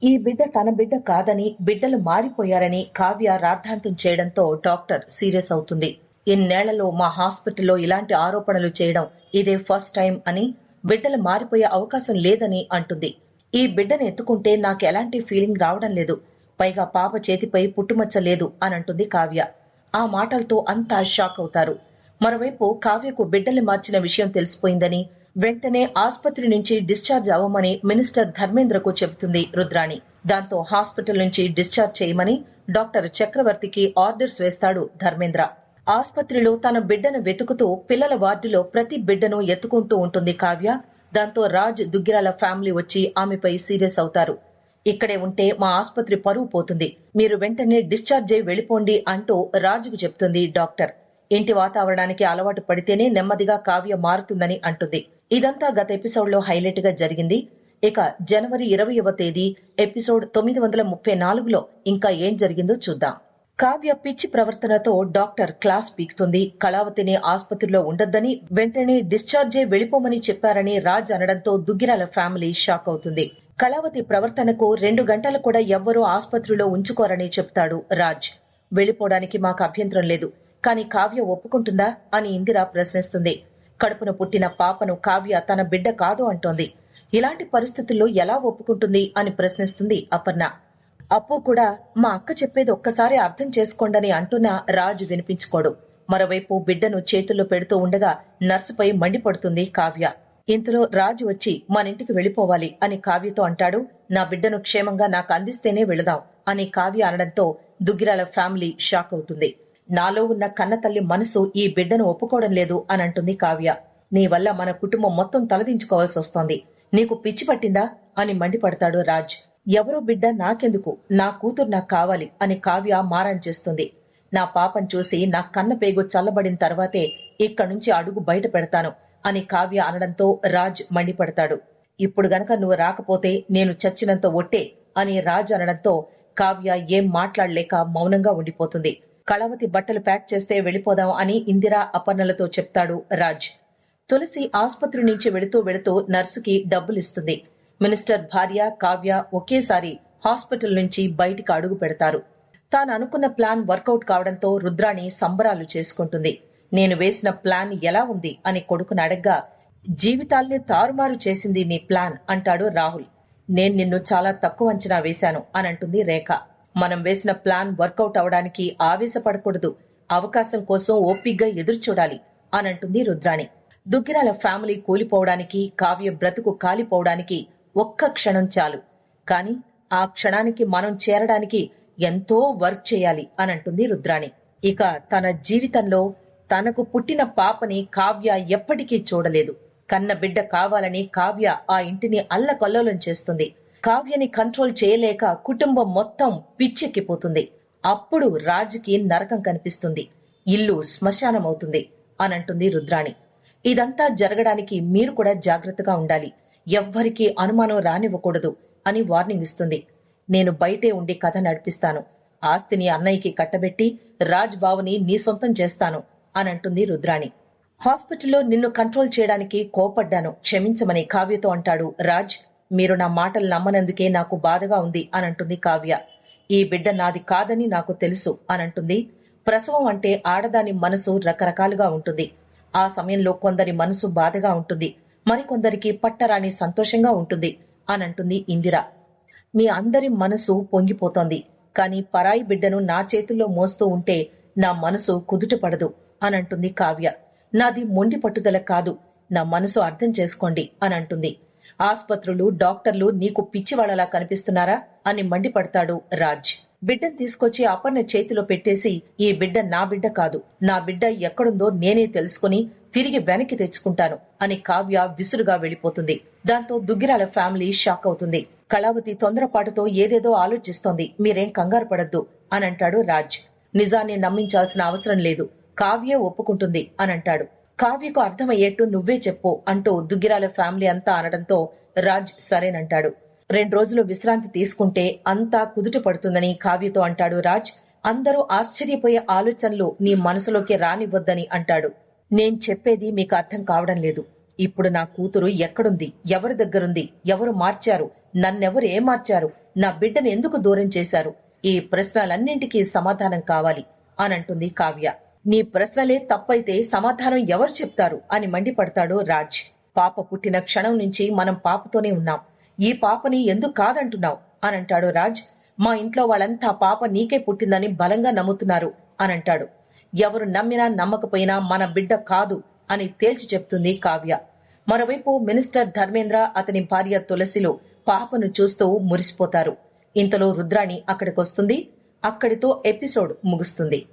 ఈ బిడ్డ తన బిడ్డ కాదని, బిడ్డలు మారిపోయారని కావ్య రాద్ధాంతం చేయడంతో డాక్టర్ సీరియస్ అవుతుంది. ఇన్నేళ్లలో మా హాస్పిటల్లో ఇలాంటి ఆరోపణలు చేయడం ఇదే ఫస్ట్ టైం అని, బిడ్డలు మారిపోయే అవకాశం లేదని అంటుంది. ఈ బిడ్డను ఎత్తుకుంటే నాకు ఎలాంటి ఫీలింగ్ రావడం లేదు, పైగా పాప చేతిపై పుట్టుమచ్చ లేదు అని అంటుంది కావ్య. ఆ మాటలతో అంతా షాక్ అవుతారు. మరోవైపు కావ్యకు బిడ్డల్ని మార్చిన విషయం తెలిసిపోయిందని, వెంటనే ఆస్పత్రి నుంచి డిశ్చార్జ్ అవ్వమని మినిస్టర్ ధర్మేంద్రకు చెబుతుంది రుద్రాణి. దాంతో హాస్పిటల్ నుంచి డిశ్చార్జ్ చేయమని డాక్టర్ చక్రవర్తికి ఆర్డర్స్ వేస్తాడు ధర్మేంద్ర. ఆస్పత్రిలో తన బిడ్డను వెతుకుతూ పిల్లల వార్డులో ప్రతి బిడ్డను ఎత్తుకుంటూ ఉంటుంది కావ్య. దాంతో రాజ్ దుగ్గిరాల ఫ్యామిలీ వచ్చి ఆమెపై సీరియస్ అవుతారు. ఇక్కడే ఉంటే మా ఆస్పత్రి పరువు పోతుంది, మీరు వెంటనే డిశ్చార్జ్ అయి వెళ్ళిపోండి అంటూ రాజుకు చెప్తుంది డాక్టర్. ఇంటి వాతావరణానికి అలవాటు పడితేనే నెమ్మదిగా కావ్య మారుతుందని అంటుంది. ఇదంతా గత ఎపిసోడ్ లో హైలైట్ గా జరిగింది. ఇక జనవరి 20వ తేదీ ఎపిసోడ్ 934లో ఇంకా ఏం జరిగిందో చూద్దాం. కావ్య పిచ్చి ప్రవర్తనతో డాక్టర్ క్లాస్ పీకుతుంది. కళావతిని ఆస్పత్రిలో ఉండొద్దని, వెంటనే డిశ్చార్జే వెళ్లిపోమని చెప్పారని రాజ్ అనడంతో దుగ్గిరాల ఫ్యామిలీ షాక్ అవుతుంది. కళావతి ప్రవర్తనకు 2 గంటలు కూడా ఎవ్వరూ ఆస్పత్రిలో ఉంచుకోరని చెప్తాడు రాజ్. వెళ్లిపోవడానికి మాకు అభ్యంతరం లేదు, కానీ కావ్య ఒప్పుకుంటుందా అని ఇందిర ప్రశ్నిస్తుంది. కడుపున పుట్టిన పాపను కావ్య తన బిడ్డ కాదు అంటోంది. ఇలాంటి పరిస్థితుల్లో ఎలా ఒప్పుకుంటుంది అని ప్రశ్నిస్తుంది అపర్ణ. అప్పు కూడా మా అక్క చెప్పేది ఒక్కసారి అర్థం చేసుకోండని అంటున్నా రాజు వినిపించుకోడు. మరోవైపు బిడ్డను చేతుల్లో పెడుతూ ఉండగా నర్సుపై మండిపడుతుంది కావ్య. ఇంతలో రాజు వచ్చి మనింటికి వెళ్లిపోవాలి అని కావ్యతో అంటాడు. నా బిడ్డను క్షేమంగా నాకు అందిస్తేనే వెళదాం అని కావ్య అనడంతో దుగ్గిరాల ఫ్యామిలీ షాక్ అవుతుంది. నాలో ఉన్న కన్నతల్లి మనసు ఈ బిడ్డను ఒప్పుకోవడం లేదు అని అంటుంది కావ్య. నీ వల్ల మన కుటుంబం మొత్తం తలదించుకోవాల్సి వస్తోంది, నీకు పిచ్చి పట్టిందా అని మండిపడతాడు రాజ్. ఎవరో బిడ్డ నాకెందుకు, నా కూతురు నాకు కావాలి అని కావ్య మారం చేస్తుంది. నా పాపం చూసి నా కన్న పేగు చల్లబడిన తర్వాతే ఇక్కడి నుంచి అడుగు బయట పెడతాను అని కావ్య అనడంతో రాజ్ మండిపడతాడు. ఇప్పుడు గనక నువ్వు రాకపోతే నేను చచ్చినంత ఒట్టే అని రాజ్ అనడంతో కావ్య ఏం మాట్లాడలేక మౌనంగా ఉండిపోతుంది. కళావతి బట్టలు ప్యాక్ చేస్తే వెళ్లిపోదాం అని ఇందిరా అపర్ణలతో చెప్తాడు రాజ్. తులసి ఆస్పత్రి నుంచి వెళుతూ నర్సుకి డబ్బులిస్తుంది. మినిస్టర్ భార్య కావ్య ఒకేసారి హాస్పిటల్ నుంచి బయటికి అడుగు పెడతారు. తాను అనుకున్న ప్లాన్ వర్కౌట్ కావడంతో రుద్రాణి సంబరాలు చేసుకుంటుంది. నేను వేసిన ప్లాన్ ఎలా ఉంది అని కొడుకుని అడగ్గా, జీవితాల్ని తారుమారు చేసింది నీ ప్లాన్ అంటాడు రాహుల్. నేను నిన్ను చాలా తక్కువ అంచనా వేశాను అని అంటుంది రేఖ. మనం వేసిన ప్లాన్ వర్కౌట్ అవడానికి ఆవేశపడకూడదు, అవకాశం కోసం ఓపిగ్గా ఎదురుచూడాలి అని అంటుంది రుద్రాణి. దుగ్గిరాల ఫ్యామిలీ కూలిపోవడానికి, కావ్య బ్రతుకు కాలిపోవడానికి ఒక్క క్షణం చాలు, కాని ఆ క్షణానికి మనం చేరడానికి ఎంతో వర్క్ చేయాలి అని అంటుంది రుద్రాణి. ఇక తన జీవితంలో తనకు పుట్టిన పాపని కావ్య ఎప్పటికీ చూడలేదు. కన్న బిడ్డ కావాలని కావ్య ఆ ఇంటిని అల్లకల్లోలం చేస్తుంది. కావ్యని కంట్రోల్ చేయలేక కుటుంబం మొత్తం పిచ్చెక్కిపోతుంది. అప్పుడు రాజుకి నరకం కనిపిస్తుంది, ఇల్లు శ్మశానమవుతుంది అనంటుంది రుద్రాణి. ఇదంతా జరగడానికి మీరు కూడా జాగ్రత్తగా ఉండాలి, ఎవ్వరికీ అనుమానం రానివ్వకూడదు అని వార్నింగ్ ఇస్తుంది. నేను బయటే ఉండి కథ నడిపిస్తాను, ఆస్తిని అన్నయ్యకి కట్టబెట్టి రాజ్ బావుని నీ సొంతం చేస్తాను అనంటుంది రుద్రాణి. హాస్పిటల్లో నిన్ను కంట్రోల్ చేయడానికి కోపడ్డాను, క్షమించమని కావ్యతో అంటాడు రాజ్. మీరు నా మాటలు నమ్మనందుకే నాకు బాధగా ఉంది అనంటుంది కావ్య. ఈ బిడ్డ నాది కాదని నాకు తెలుసు అనంటుంది. ప్రసవం అంటే ఆడదాని మనసు రకరకాలుగా ఉంటుంది. ఆ సమయంలో కొందరి మనసు బాధగా ఉంటుంది, మరికొందరికి పట్టరాని సంతోషంగా ఉంటుంది అనంటుంది ఇందిర. మీ అందరి మనసు పొంగిపోతోంది, కాని పరాయి బిడ్డను నా చేతుల్లో మోస్తూ ఉంటే నా మనసు కుదుట పడదు అనంటుంది కావ్య. నాది మొండి పట్టుదల కాదు, నా మనసు అర్థం చేసుకోండి అనంటుంది. ఆస్పత్రులు, డాక్టర్లు నీకు పిచ్చివాళ్లలా కనిపిస్తున్నారా అని మండిపడతాడు రాజ్. బిడ్డను తీసుకొచ్చి అపర్ణ చేతిలో పెట్టేసి, ఈ బిడ్డ నా బిడ్డ కాదు, నా బిడ్డ ఎక్కడుందో నేనే తెలుసుకుని తిరిగి వెనక్కి తెచ్చుకుంటాను అని కావ్య విసురుగా వెళ్లిపోతుంది. దాంతో దుగ్గిరాల ఫ్యామిలీ షాక్ అవుతుంది. కళావతి తొందరపాటుతో ఏదేదో ఆలోచిస్తోంది, మీరేం కంగారు పడద్దు అనంటాడు రాజ్. నిజాన్ని నమ్మించాల్సిన అవసరం లేదు, కావ్యే ఒప్పుకుంటుంది అనంటాడు. కావ్యకు అర్థమయ్యేట్టు నువ్వే చెప్పు అంటూ దుగ్గిరాల ఫ్యామిలీ అంతా అనడంతో రాజ్ సరేనంటాడు. 2 రోజులు విశ్రాంతి తీసుకుంటే అంతా కుదుట పడుతుందని కావ్యతో అంటాడు రాజ్. అందరూ ఆశ్చర్యపోయే ఆలోచనలు నీ మనసులోకి రానివ్వద్దని అంటాడు. నేను చెప్పేది మీకు అర్థం కావడం లేదు. ఇప్పుడు నా కూతురు ఎక్కడుంది, ఎవరి దగ్గరుంది, ఎవరు మార్చారు, నన్నెవరు ఏం మార్చారు, నా బిడ్డను ఎందుకు దూరం చేశారు? ఈ ప్రశ్నలన్నింటికీ సమాధానం కావాలి అనంటుంది కావ్య. నీ ప్రశ్నలే తప్పైతే సమాధానం ఎవరు చెప్తారు అని మండిపడతాడు రాజ్. పాప పుట్టిన క్షణం నుంచి మనం పాపతోనే ఉన్నాం. ఈ పాపని ఎందుకు కాదంటున్నావు అనంటాడు రాజ్. మా ఇంట్లో వాళ్ళంతా పాప నీకే పుట్టిందని బలంగా నమ్ముతున్నారు అనంటాడు. ఎవరు నమ్మినా నమ్మకపోయినా మన బిడ్డ కాదు అని తేల్చి చెప్తుంది కావ్య. మరోవైపు మినిస్టర్ ధర్మేంద్ర, అతని భార్య తులసిలు పాపను చూస్తూ మురిసిపోతారు. ఇంతలో రుద్రాణి అక్కడికొస్తుంది. అక్కడితో ఎపిసోడ్ ముగుస్తుంది.